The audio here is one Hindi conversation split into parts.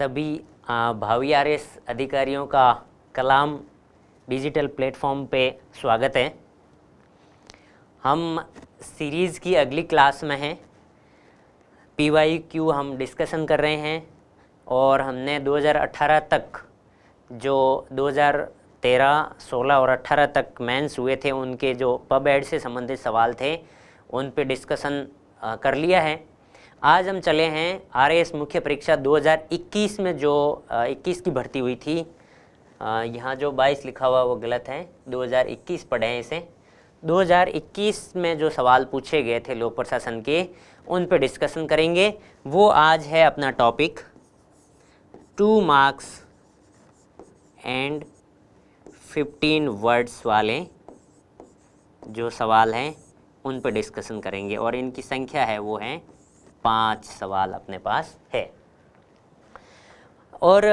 सभी भावी आरएस अधिकारियों का कलाम डिजिटल प्लेटफॉर्म पे स्वागत है। हम सीरीज़ की अगली क्लास में हैं। PYQ हम डिस्कशन कर रहे हैं और हमने 2018 तक जो 2013, 16 और 18 तक मेंस हुए थे उनके जो पब एड से संबंधित सवाल थे उन पे डिस्कशन कर लिया है। आज हम चले हैं आरएएस मुख्य परीक्षा 2021 में जो 21 की भर्ती हुई थी। यहाँ जो 22 लिखा हुआ वो गलत है, 2021 पढ़े हैं इसे। 2021 में जो सवाल पूछे गए थे लोक प्रशासन के उन पे डिस्कशन करेंगे। वो आज है अपना टॉपिक 2 मार्क्स एंड 15 वर्ड्स वाले जो सवाल हैं उन पे डिस्कशन करेंगे और इनकी संख्या है वो है 5 सवाल अपने पास है। और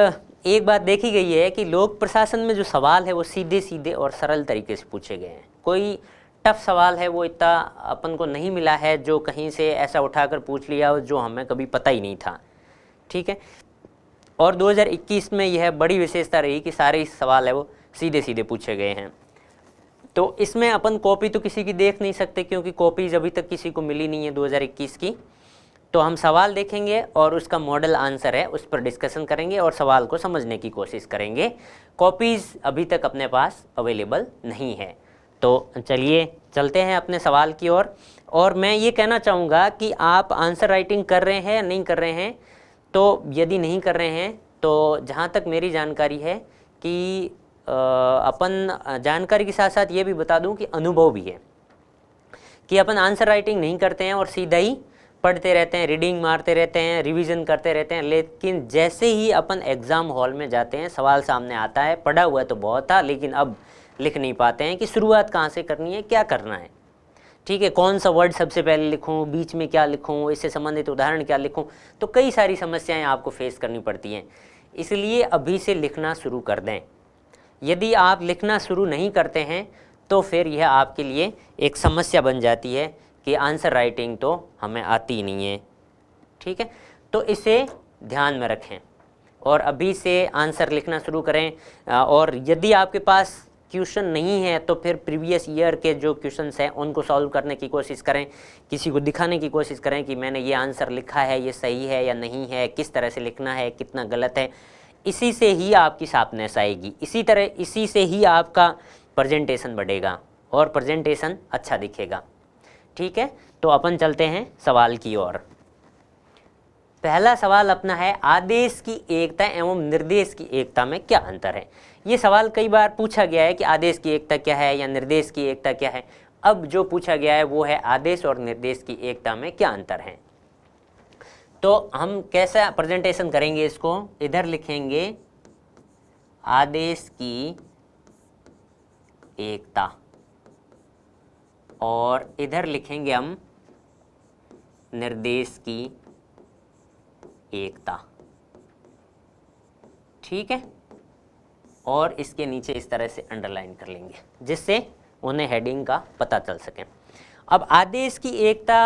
एक बात देखी गई है कि लोक प्रशासन में जो सवाल है वो सीधे सीधे और सरल तरीके से पूछे गए हैं। कोई टफ सवाल है वो इतना अपन को नहीं मिला है जो कहीं से ऐसा उठाकर पूछ लिया हो जो हमें कभी पता ही नहीं था। ठीक है। और 2021 में यह बड़ी विशेषता रही कि सारे सवाल है वो सीधे सीधे पूछे गए हैं। तो इसमें अपन कॉपी तो किसी की देख नहीं सकते क्योंकि कॉपीज अभी तक किसी को मिली नहीं है 2021 की। तो हम सवाल देखेंगे और उसका मॉडल आंसर है उस पर डिस्कशन करेंगे और सवाल को समझने की कोशिश करेंगे। कॉपीज़ अभी तक अपने पास अवेलेबल नहीं है। तो चलिए चलते हैं अपने सवाल की ओर। और मैं ये कहना चाहूँगा कि आप आंसर राइटिंग कर रहे हैं या नहीं कर रहे हैं। तो यदि नहीं कर रहे हैं तो जहाँ तक मेरी जानकारी है कि अपन जानकारी के साथ साथ ये भी बता दूं कि अनुभव भी है कि अपन आंसर राइटिंग नहीं करते हैं और सीधा ही पढ़ते रहते हैं, रीडिंग मारते रहते हैं, रिवीजन करते रहते हैं। लेकिन जैसे ही अपन एग्ज़ाम हॉल में जाते हैं सवाल सामने आता है, पढ़ा हुआ तो बहुत था लेकिन अब लिख नहीं पाते हैं कि शुरुआत कहाँ से करनी है, क्या करना है। ठीक है, कौन सा वर्ड सबसे पहले लिखूं, बीच में क्या लिखूं, इससे संबंधित उदाहरण क्या लिखूं। तो कई सारी समस्याएं आपको फेस करनी पड़ती हैं। इसलिए अभी से लिखना शुरू कर दें। यदि आप लिखना शुरू नहीं करते हैं तो फिर यह आपके लिए एक समस्या बन जाती है कि आंसर राइटिंग तो हमें आती नहीं है। ठीक है, तो इसे ध्यान में रखें और अभी से आंसर लिखना शुरू करें। और यदि आपके पास क्वेश्चन नहीं है तो फिर प्रीवियस ईयर के जो क्वेश्चंस हैं उनको सॉल्व करने की कोशिश करें, किसी को दिखाने की कोशिश करें कि मैंने ये आंसर लिखा है, ये सही है या नहीं है, किस तरह से लिखना है, कितना गलत है। इसी से ही आपकी शार्पनेस आएगी, इसी से ही आपका प्रेजेंटेशन बढ़ेगा और प्रेजेंटेशन अच्छा दिखेगा। ठीक है, तो अपन चलते हैं सवाल की ओर। पहला सवाल अपना है, आदेश की एकता एवं निर्देश की एकता में क्या अंतर है। ये सवाल कई बार पूछा गया है कि आदेश की एकता क्या है या निर्देश की एकता क्या है। अब जो पूछा गया है वो है आदेश और निर्देश की एकता में क्या अंतर है। तो हम कैसा प्रेजेंटेशन करेंगे इसको, इधर लिखेंगे आदेश की एकता और इधर लिखेंगे हम निर्देश की एकता। ठीक है, और इसके नीचे इस तरह से अंडरलाइन कर लेंगे जिससे उन्हें हेडिंग का पता चल सके। अब आदेश की एकता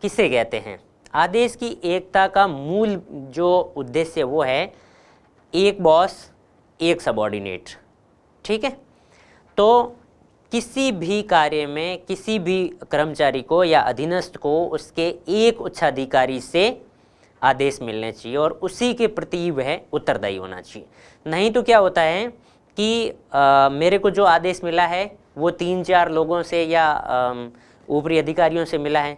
किसे कहते हैं। आदेश की एकता का मूल जो उद्देश्य वो है एक बॉस एक सबॉर्डिनेट। ठीक है, तो किसी भी कार्य में किसी भी कर्मचारी को या अधीनस्थ को उसके एक उच्चाधिकारी से आदेश मिलने चाहिए और उसी के प्रति वह उत्तरदायी होना चाहिए। नहीं तो क्या होता है कि मेरे को जो आदेश मिला है वो 3-4 लोगों से या ऊपरी अधिकारियों से मिला है।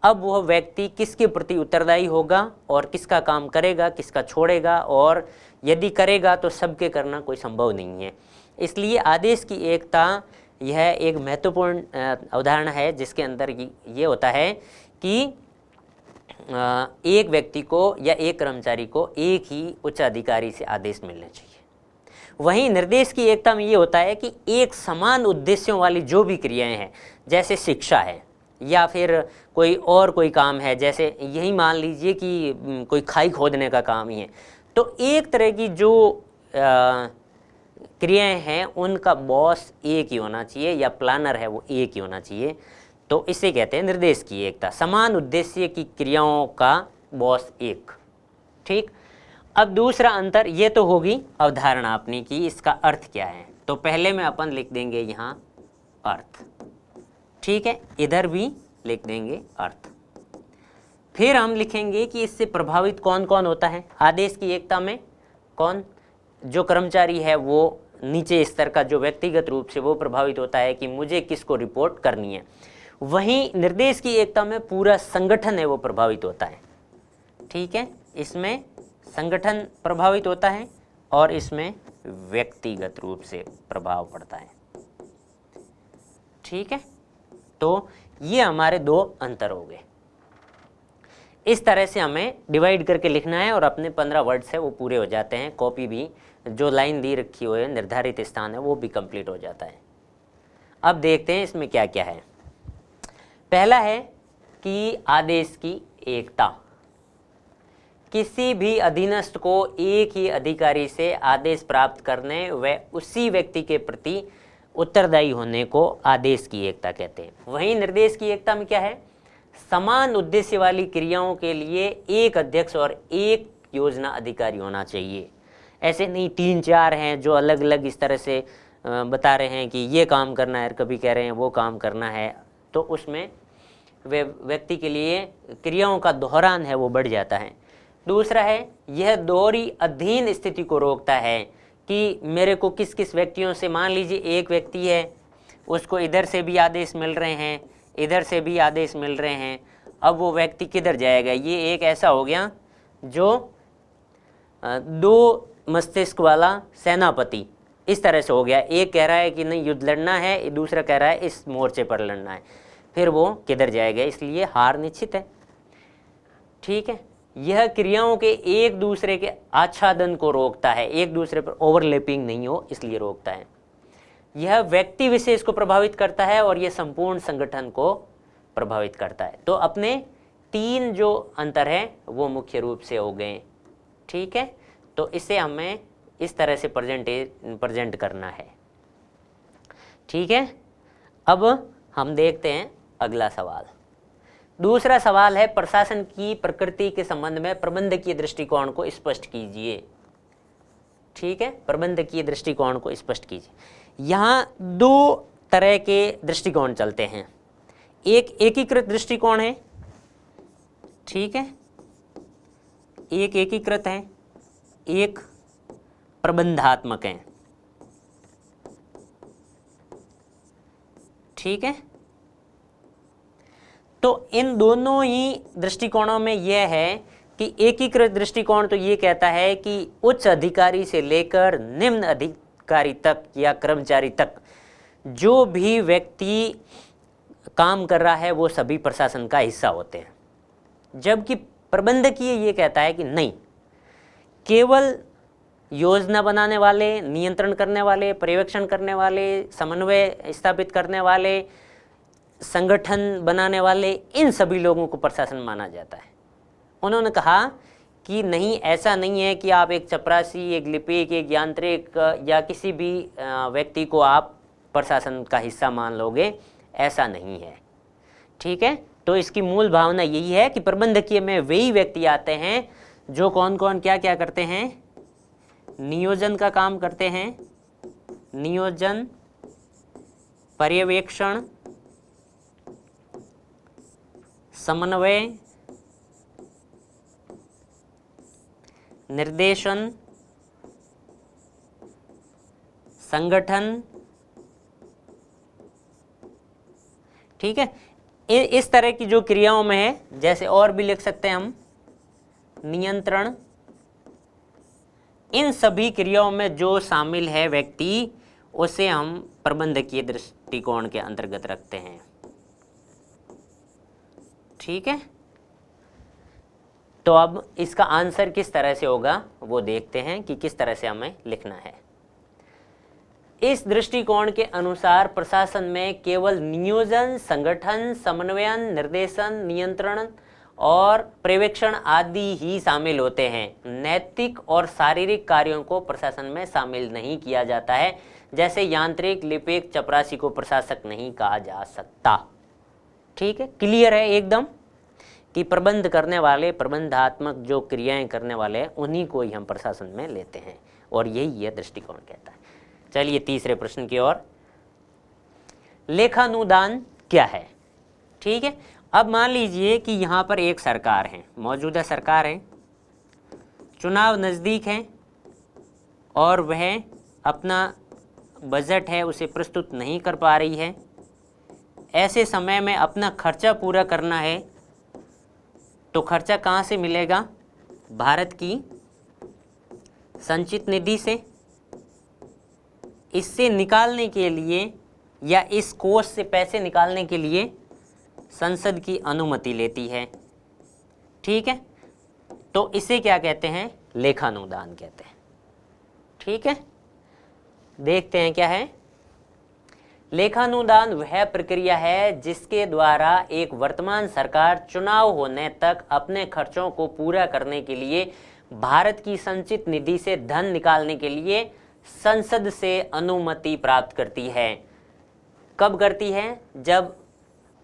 अब वह व्यक्ति किसके प्रति उत्तरदायी होगा और किसका काम करेगा, किसका छोड़ेगा, और यदि करेगा तो सबके करना कोई संभव नहीं है। इसलिए आदेश की एकता यह एक महत्वपूर्ण उदाहरण है जिसके अंदर ये होता है कि एक व्यक्ति को या एक कर्मचारी को एक ही उच्च अधिकारी से आदेश मिलने चाहिए। वहीं निर्देश की एकता में ये होता है कि एक समान उद्देश्यों वाली जो भी क्रियाएं हैं, जैसे शिक्षा है या फिर कोई काम है, जैसे यही मान लीजिए कि कोई खाई खोदने का काम ही है, तो एक तरह की जो क्रियाएं हैं उनका बॉस एक ही होना चाहिए या प्लानर है वो एक ही होना चाहिए। तो इसे कहते हैं निर्देश की एकता, समान उद्देश्य की क्रियाओं का बॉस एक। ठीक। अब दूसरा अंतर, ये तो होगी अवधारणा अपनी की इसका अर्थ क्या है, तो पहले में अपन लिख देंगे यहाँ अर्थ, ठीक है, इधर भी लिख देंगे अर्थ। फिर हम लिखेंगे कि इससे प्रभावित कौन कौन होता है। आदेश की एकता में कौन, जो कर्मचारी है वो नीचे स्तर का जो व्यक्तिगत रूप से वो प्रभावित होता है कि मुझे किसको रिपोर्ट करनी है। वहीं निर्देश की एकता में पूरा संगठन है वो प्रभावित होता है, ठीक है, इसमें संगठन प्रभावित होता है और इसमें व्यक्तिगत रूप से प्रभाव पड़ता है, ठीक है। तो ये हमारे दो अंतर हो गए। इस तरह से हमें डिवाइड करके लिखना है और अपने 15 वर्ड्स है वो पूरे हो जाते हैं। कॉपी भी जो लाइन दी रखी हुई है निर्धारित स्थान है वो भी कंप्लीट हो जाता है। अब देखते हैं इसमें क्या क्या है। पहला है कि आदेश की एकता। किसी भी अधीनस्थ को एक ही अधिकारी से आदेश प्राप्त करने व उसी व्यक्ति के प्रति उत्तरदायी होने को आदेश की एकता कहते हैं। वहीं निर्देश की एकता में क्या है, समान उद्देश्य वाली क्रियाओं के लिए एक अध्यक्ष और एक योजना अधिकारी होना चाहिए। ऐसे नहीं 3-4 हैं जो अलग अलग इस तरह से बता रहे हैं कि ये काम करना है, कभी कह रहे हैं वो काम करना है, तो उसमें वे व्यक्ति के लिए क्रियाओं का दोहरान है वो बढ़ जाता है। दूसरा है, यह दोहरी अधीन स्थिति को रोकता है कि मेरे को किस किस व्यक्तियों से, मान लीजिए एक व्यक्ति है उसको इधर से भी आदेश मिल रहे हैं, इधर से भी आदेश मिल रहे हैं, अब वो व्यक्ति किधर जाएगा। ये एक ऐसा हो गया जो 2 मस्तिष्क वाला सेनापति इस तरह से हो गया। एक कह रहा है कि नहीं युद्ध लड़ना है, दूसरा कह रहा है इस मोर्चे पर लड़ना है, फिर वो किधर जाएगा, इसलिए हार निश्चित है, ठीक है। यह क्रियाओं के एक दूसरे के आच्छादन को रोकता है, एक दूसरे पर ओवरलैपिंग नहीं हो इसलिए रोकता है। यह व्यक्ति विशेष को प्रभावित करता है और यह संपूर्ण संगठन को प्रभावित करता है। तो अपने 3 जो अंतर है वो मुख्य रूप से हो गए, ठीक है। तो इसे हमें इस तरह से प्रेजेंट करना है, ठीक है। अब हम देखते हैं अगला सवाल। दूसरा सवाल है, प्रशासन की प्रकृति के संबंध में प्रबंधकीय दृष्टिकोण को स्पष्ट कीजिए, ठीक है। प्रबंधकीय दृष्टिकोण को स्पष्ट कीजिए। यहाँ 2 तरह के दृष्टिकोण चलते हैं। एक एकीकृत दृष्टिकोण है, ठीक है, एक एकीकृत है, एक प्रबंधात्मक है, ठीक है। तो इन दोनों ही दृष्टिकोणों में यह है कि एकीकृत दृष्टिकोण तो ये कहता है कि उच्च अधिकारी से लेकर निम्न अधिकारी तक या कर्मचारी तक जो भी व्यक्ति काम कर रहा है वो सभी प्रशासन का हिस्सा होते हैं। जबकि प्रबंधकीय ये कहता है कि नहीं, केवल योजना बनाने वाले, नियंत्रण करने वाले, पर्यवेक्षण करने वाले, समन्वय स्थापित करने वाले, संगठन बनाने वाले, इन सभी लोगों को प्रशासन माना जाता है। उन्होंने कहा कि नहीं, ऐसा नहीं है कि आप एक चपरासी, एक लिपिक, एक यांत्रिक या किसी भी व्यक्ति को आप प्रशासन का हिस्सा मान लोगे, ऐसा नहीं है, ठीक है। तो इसकी मूल भावना यही है कि प्रबंधकीय में वही व्यक्ति आते हैं जो कौन कौन क्या क्या करते हैं, नियोजन का काम करते हैं, नियोजन, पर्यवेक्षण, समन्वय, निर्देशन, संगठन, ठीक है। इस तरह की जो क्रियाओं में है, जैसे और भी लिख सकते हैं हम, नियंत्रण, इन सभी क्रियाओं में जो शामिल है व्यक्ति, उसे हम प्रबंधकीय दृष्टिकोण के अंतर्गत रखते हैं, ठीक है। तो अब इसका आंसर किस तरह से होगा वो देखते हैं कि किस तरह से हमें लिखना है। इस दृष्टिकोण के अनुसार प्रशासन में केवल नियोजन, संगठन, समन्वयन, निर्देशन, नियंत्रण और पर्यवेक्षण आदि ही शामिल होते हैं। नैतिक और शारीरिक कार्यों को प्रशासन में शामिल नहीं किया जाता है। जैसे यांत्रिक, लिपिक, चपरासी को प्रशासक नहीं कहा जा सकता, ठीक है। क्लियर है एकदम कि प्रबंध करने वाले, प्रबंधात्मक जो क्रियाएं करने वाले हैं, उन्हीं को ही हम प्रशासन में लेते हैं, और यही यह दृष्टिकोण कहता है। चलिए तीसरे प्रश्न की ओर। लेखानुदान क्या है? ठीक है, अब मान लीजिए कि यहाँ पर एक सरकार है, मौजूदा सरकार है, चुनाव नज़दीक है और वह अपना बजट है उसे प्रस्तुत नहीं कर पा रही है। ऐसे समय में अपना खर्चा पूरा करना है, तो खर्चा कहाँ से मिलेगा? भारत की संचित निधि से। इससे निकालने के लिए या इस कोष से पैसे निकालने के लिए संसद की अनुमति लेती है। ठीक है, तो इसे क्या कहते हैं? लेखानुदान कहते हैं। ठीक है, देखते हैं क्या है। लेखानुदान वह प्रक्रिया है जिसके द्वारा एक वर्तमान सरकार चुनाव होने तक अपने खर्चों को पूरा करने के लिए भारत की संचित निधि से धन निकालने के लिए संसद से अनुमति प्राप्त करती है। कब करती है? जब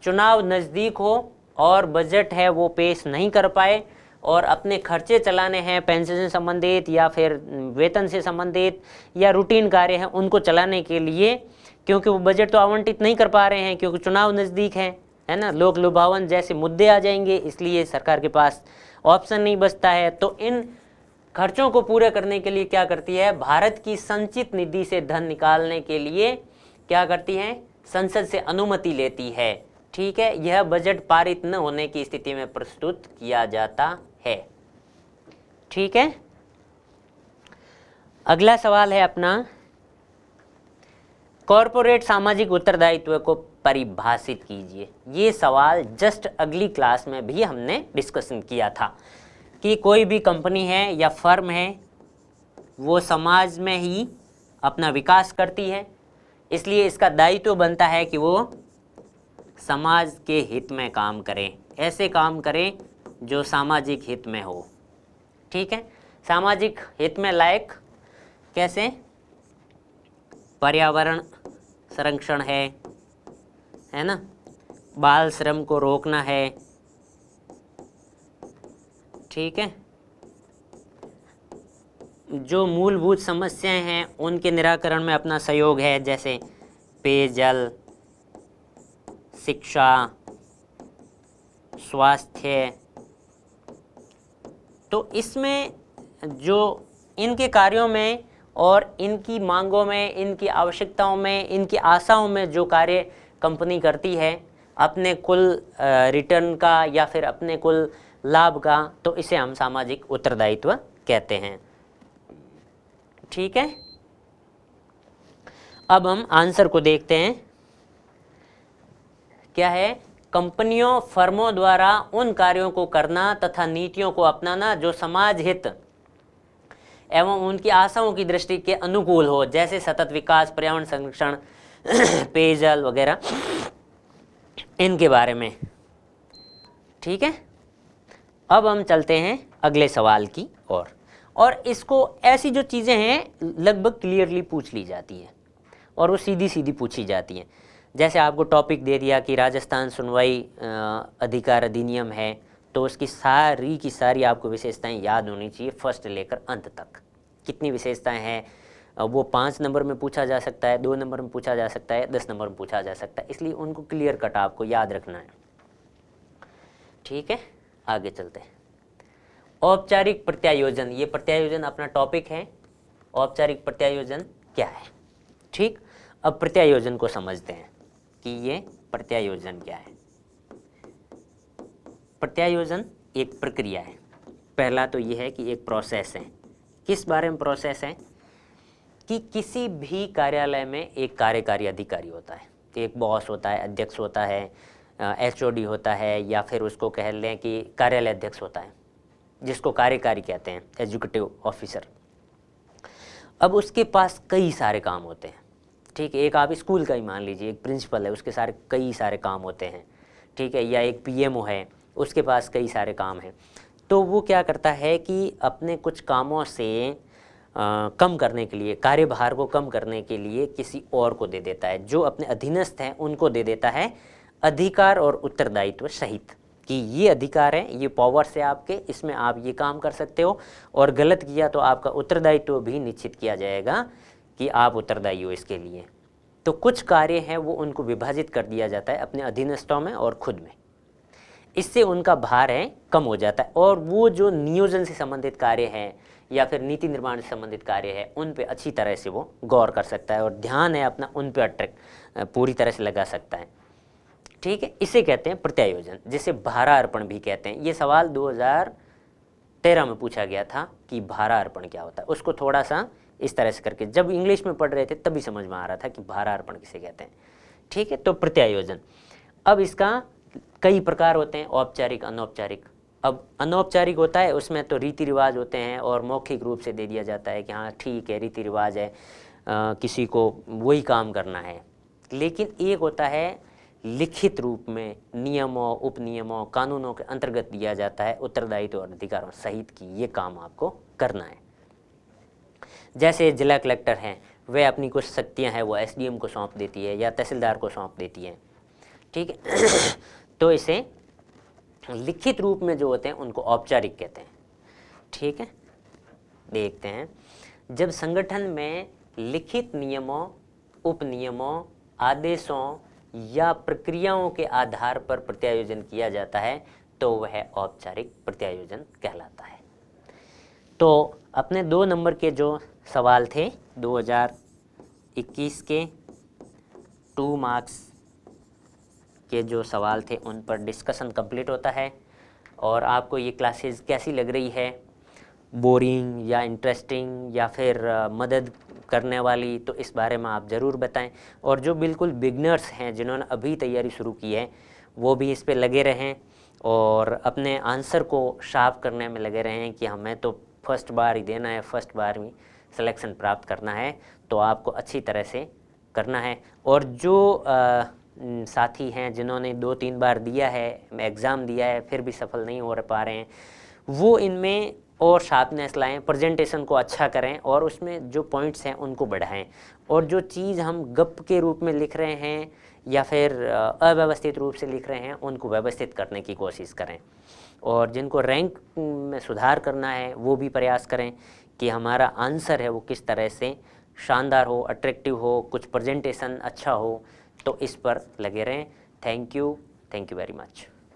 चुनाव नज़दीक हो और बजट है वो पेश नहीं कर पाए और अपने खर्चे चलाने हैं, पेंशन से संबंधित या फिर वेतन से संबंधित या रूटीन कार्य हैं, उनको चलाने के लिए, क्योंकि वो बजट तो आवंटित नहीं कर पा रहे हैं क्योंकि चुनाव नज़दीक है ना, लोक लुभावन जैसे मुद्दे आ जाएंगे, इसलिए सरकार के पास ऑप्शन नहीं बचता है। तो इन खर्चों को पूरा करने के लिए क्या करती है? भारत की संचित निधि से धन निकालने के लिए क्या करती है? संसद से अनुमति लेती है। ठीक है, यह बजट पारित न होने की स्थिति में प्रस्तुत किया जाता है। ठीक है, अगला सवाल है अपना, कॉरपोरेट सामाजिक उत्तरदायित्व को परिभाषित कीजिए। ये सवाल जस्ट अगली क्लास में भी हमने डिस्कशन किया था कि कोई भी कंपनी है या फर्म है वो समाज में ही अपना विकास करती है, इसलिए इसका दायित्व बनता है कि वो समाज के हित में काम करें, ऐसे काम करें जो सामाजिक हित में हो। ठीक है, सामाजिक हित में लायक कैसे? पर्यावरण संरक्षण है ना, बाल श्रम को रोकना है। ठीक है, जो मूलभूत समस्याएं हैं उनके निराकरण में अपना सहयोग है, जैसे पेयजल, शिक्षा, स्वास्थ्य। तो इसमें जो इनके कार्यों में और इनकी मांगों में, इनकी आवश्यकताओं में, इनकी आशाओं में जो कार्य कंपनी करती है अपने कुल रिटर्न का या फिर अपने कुल लाभ का, तो इसे हम सामाजिक उत्तरदायित्व कहते हैं। ठीक है, अब हम आंसर को देखते हैं। क्या है? कंपनियों, फर्मों द्वारा उन कार्यों को करना तथा नीतियों को अपनाना जो समाज हित एवं उनकी आशाओं की दृष्टि के अनुकूल हो, जैसे सतत विकास, पर्यावरण संरक्षण, पेयजल वगैरह, इनके बारे में। ठीक है, अब हम चलते हैं अगले सवाल की ओर। और इसको ऐसी जो चीज़ें हैं लगभग क्लियरली पूछ ली जाती हैं और वो सीधी सीधी पूछी जाती हैं। जैसे आपको टॉपिक दे दिया कि राजस्थान सुनवाई अधिकार अधिनियम है, तो उसकी सारी की सारी आपको विशेषताएं याद होनी चाहिए फर्स्ट लेकर अंत तक। कितनी विशेषताएं हैं वो 5 नंबर में पूछा जा सकता है, 2 नंबर में पूछा जा सकता है, 10 नंबर में पूछा जा सकता है, इसलिए उनको क्लियर कट आपको याद रखना है। ठीक है, आगे चलते हैं। औपचारिक प्रत्यायोजन, ये प्रत्यायोजन अपना टॉपिक है। औपचारिक प्रत्यायोजन क्या है? ठीक, अब प्रत्यायोजन को समझते हैं कि ये प्रत्यायोजन क्या है। प्रत्यायोजन एक प्रक्रिया है। पहला तो ये है कि एक प्रोसेस है। किस बारे में प्रोसेस है? कि किसी भी कार्यालय में एक कार्यकारी अधिकारी होता है, एक बॉस होता है, अध्यक्ष होता है, एचओडी होता है, या फिर उसको कह लें कि कार्यालय अध्यक्ष होता है, जिसको कार्यकारी कहते हैं, एग्जीक्यूटिव ऑफिसर। अब उसके पास कई सारे काम होते हैं। ठीक है, एक आप स्कूल का ही मान लीजिए, एक प्रिंसिपल है, उसके कई सारे काम होते हैं। ठीक है, या एक पीएमओ है, उसके पास कई सारे काम हैं। तो वो क्या करता है कि अपने कुछ कामों से कम करने के लिए, कार्यभार को कम करने के लिए किसी और को दे देता है, जो अपने अधीनस्थ हैं उनको दे देता है, अधिकार और उत्तरदायित्व सहित। कि ये अधिकार है, ये पावर्स है आपके, इसमें आप ये काम कर सकते हो, और गलत किया तो आपका उत्तरदायित्व भी निश्चित किया जाएगा कि आप उत्तरदायी हो इसके लिए। तो कुछ कार्य हैं वो उनको विभाजित कर दिया जाता है अपने अधीनस्थों में और खुद में, इससे उनका भार है कम हो जाता है, और वो जो नियोजन से संबंधित कार्य है या फिर नीति निर्माण से संबंधित कार्य है उन पे अच्छी तरह से वो गौर कर सकता है और ध्यान है अपना उन पे अट्रैक्ट पूरी तरह से लगा सकता है। ठीक है, इसे कहते हैं प्रत्यायोजन, जिसे भारार्पण भी कहते हैं। ये सवाल 2013 में पूछा गया था कि भारार्पण क्या होता है। उसको थोड़ा सा इस तरह से करके जब इंग्लिश में पढ़ रहे थे तभी समझ में आ रहा था कि भारार्पण किसे कहते हैं। ठीक है, तो प्रत्यायोजन। अब इसका कई प्रकार होते हैं, औपचारिक, अनौपचारिक। अब अनौपचारिक होता है, उसमें तो रीति रिवाज होते हैं और मौखिक रूप से दे दिया जाता है कि हाँ ठीक है रीति रिवाज है, किसी को वही काम करना है। लेकिन एक होता है लिखित रूप में, नियमों, उपनियमों, कानूनों के अंतर्गत दिया जाता है, उत्तरदायित्व और अधिकारों सहित कि ये काम आपको करना है। जैसे जिला कलेक्टर हैं, वह अपनी कुछ शक्तियां हैं वो एसडीएम को सौंप देती है या तहसीलदार को सौंप देती है। ठीक है तो इसे लिखित रूप में जो होते हैं उनको औपचारिक कहते हैं। ठीक है, देखते हैं, जब संगठन में लिखित नियमों, उपनियमों, आदेशों या प्रक्रियाओं के आधार पर प्रत्यायोजन किया जाता है तो वह औपचारिक प्रत्यायोजन कहलाता है। तो अपने 2 नंबर के जो सवाल थे 2021 के 2 मार्क्स के जो सवाल थे उन पर डिस्कशन कंप्लीट होता है। और आपको ये क्लासेस कैसी लग रही है, बोरिंग या इंटरेस्टिंग या फिर मदद करने वाली, तो इस बारे में आप ज़रूर बताएं। और जो बिल्कुल बिगनर्स हैं जिन्होंने अभी तैयारी शुरू की है वो भी इस पे लगे रहें और अपने आंसर को शार्प करने में लगे रहें कि हमें तो फर्स्ट बार ही देना है, फर्स्ट बार में सिलेक्शन प्राप्त करना है, तो आपको अच्छी तरह से करना है। और जो साथी हैं जिन्होंने 2-3 बार दिया है, एग्ज़ाम दिया है, फिर भी सफल नहीं हो पा रहे हैं, वो इनमें और शार्पनेस लाएं, प्रेजेंटेशन को अच्छा करें और उसमें जो पॉइंट्स हैं उनको बढ़ाएं। और जो चीज़ हम गप के रूप में लिख रहे हैं या फिर अव्यवस्थित रूप से लिख रहे हैं उनको व्यवस्थित करने की कोशिश करें। और जिनको रैंक में सुधार करना है वो भी प्रयास करें कि हमारा आंसर है वो किस तरह से शानदार हो, अट्रैक्टिव हो, कुछ प्रेजेंटेशन अच्छा हो, तो इस पर लगे रहें। Thank you very much.